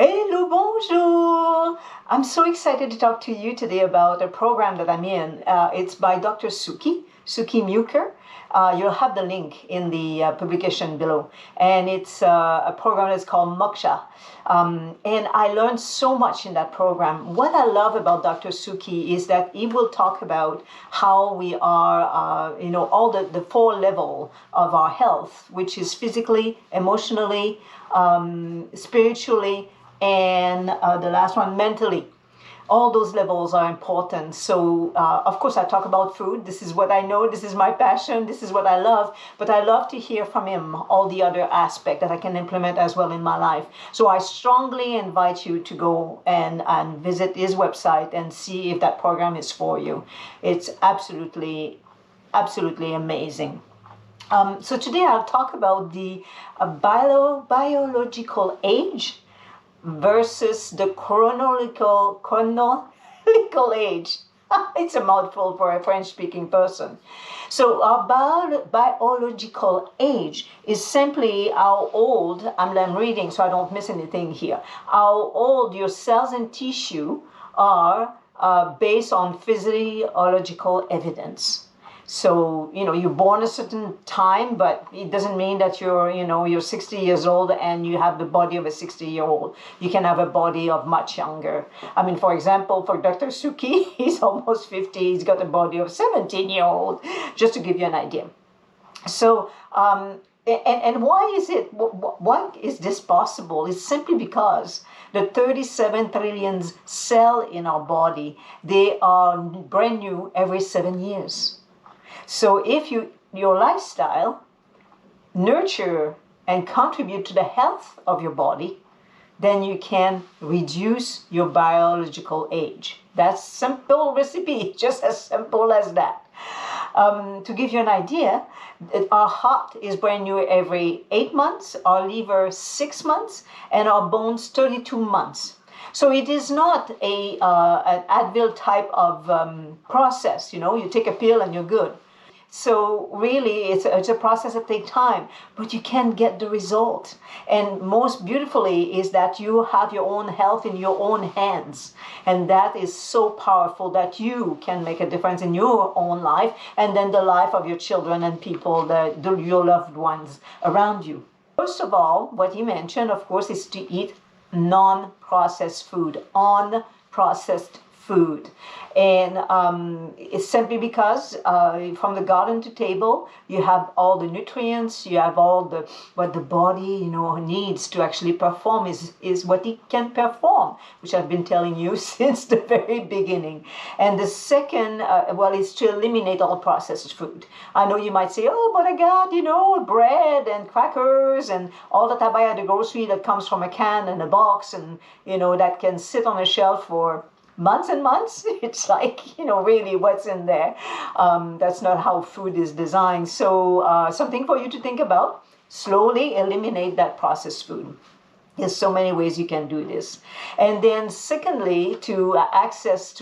Hello, bonjour. I'm so excited to talk to you today about a program that I'm in. It's by Dr. Sukhi Muker. You'll have the link in the publication below. And it's a program that's called Moksha. And I learned so much in that program. What I love about Dr. Sukhi is that he will talk about how we are, all the four levels of our health, which is physically, emotionally, spiritually, and the last one, mentally. All those levels are important. So, of course, I talk about food. This is what I know. This is my passion. This is what I love. But I love to hear from him all the other aspects that I can implement as well in my life. So I strongly invite you to go and visit his website and see if that program is for you. It's absolutely amazing. So today I'll talk about the biological age versus the chronological age. It's a mouthful for a French-speaking person. So our biological age is simply how old, I'm reading so I don't miss anything here, how old your cells and tissue are based on physiological evidence. So, you're born a certain time, but it doesn't mean that you're 60 years old and you have the body of a 60-year-old. You can have a body of much younger. I mean, for example, for Dr. Sukhi, he's almost 50. He's got a body of a 17-year-old, just to give you an idea. So, and why is this possible? It's simply because the 37 trillion cells in our body, they are brand new every 7 years. So if your lifestyle nurture and contribute to the health of your body, then you can reduce your biological age. That's simple recipe, just as simple as that. To give you an idea, our heart is brand new every 8 months, our liver 6 months, and our bones 32 months. So it is not an Advil type of process. You take a pill and you're good. So really, it's a process that takes time, but you can get the result. And most beautifully is that you have your own health in your own hands. And that is so powerful that you can make a difference in your own life and then the life of your children and people, your loved ones around you. First of all, what he mentioned, of course, is to eat non-processed food, unprocessed food. And it's simply because from the garden to table, you have all the nutrients, you have all what the body needs to actually perform is what it can perform, which I've been telling you since the very beginning. And the second, is to eliminate all processed food. I know you might say, oh, but I got, bread and crackers and all that I buy at the grocery that comes from a can and a box and, that can sit on a shelf for months and months. It's like, really what's in there. That's not how food is designed. So something for you to think about. Slowly eliminate that processed food. There's so many ways you can do this. And then secondly, to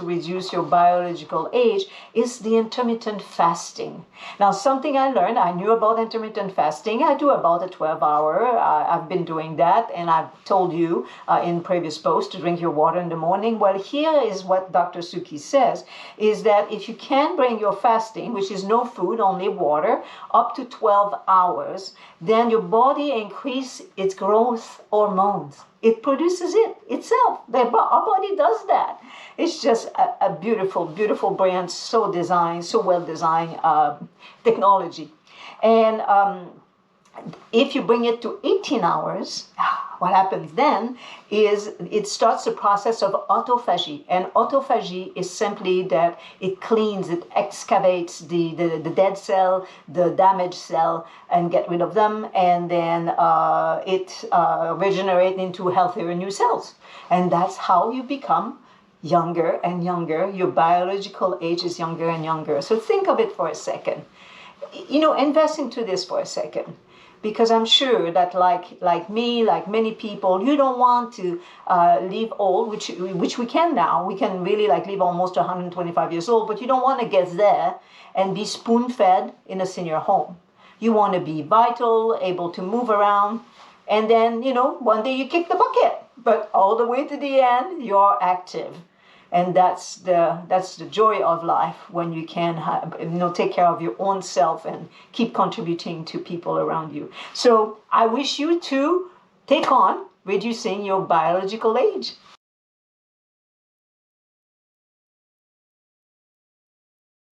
reduce your biological age is the intermittent fasting. Now, something I learned, I knew about intermittent fasting. I do about a 12-hour. I've been doing that, and I've told you in previous posts to drink your water in the morning. Well, here is what Dr. Sukhi says, is that if you can bring your fasting, which is no food, only water, up to 12 hours, then your body increases its growth hormones. It produces it itself. Our body does that. It's just a beautiful, beautiful brand, so well designed technology. And if you bring it to 18 hours, what happens then is it starts the process of autophagy. And autophagy is simply that it cleans, it excavates the dead cell, the damaged cell, and get rid of them. And then it regenerates into healthier new cells. And that's how you become younger and younger. Your biological age is younger and younger. So think of it for a second. Invest into this for a second. Because I'm sure that like me, like many people, you don't want to live old, which we can now. We can really live almost 125 years old, but you don't want to get there and be spoon-fed in a senior home. You want to be vital, able to move around, and then, one day you kick the bucket. but all the way to the end, you're active. And that's the joy of life, when you can take care of your own self and keep contributing to people around you. So I wish you to take on reducing your biological age.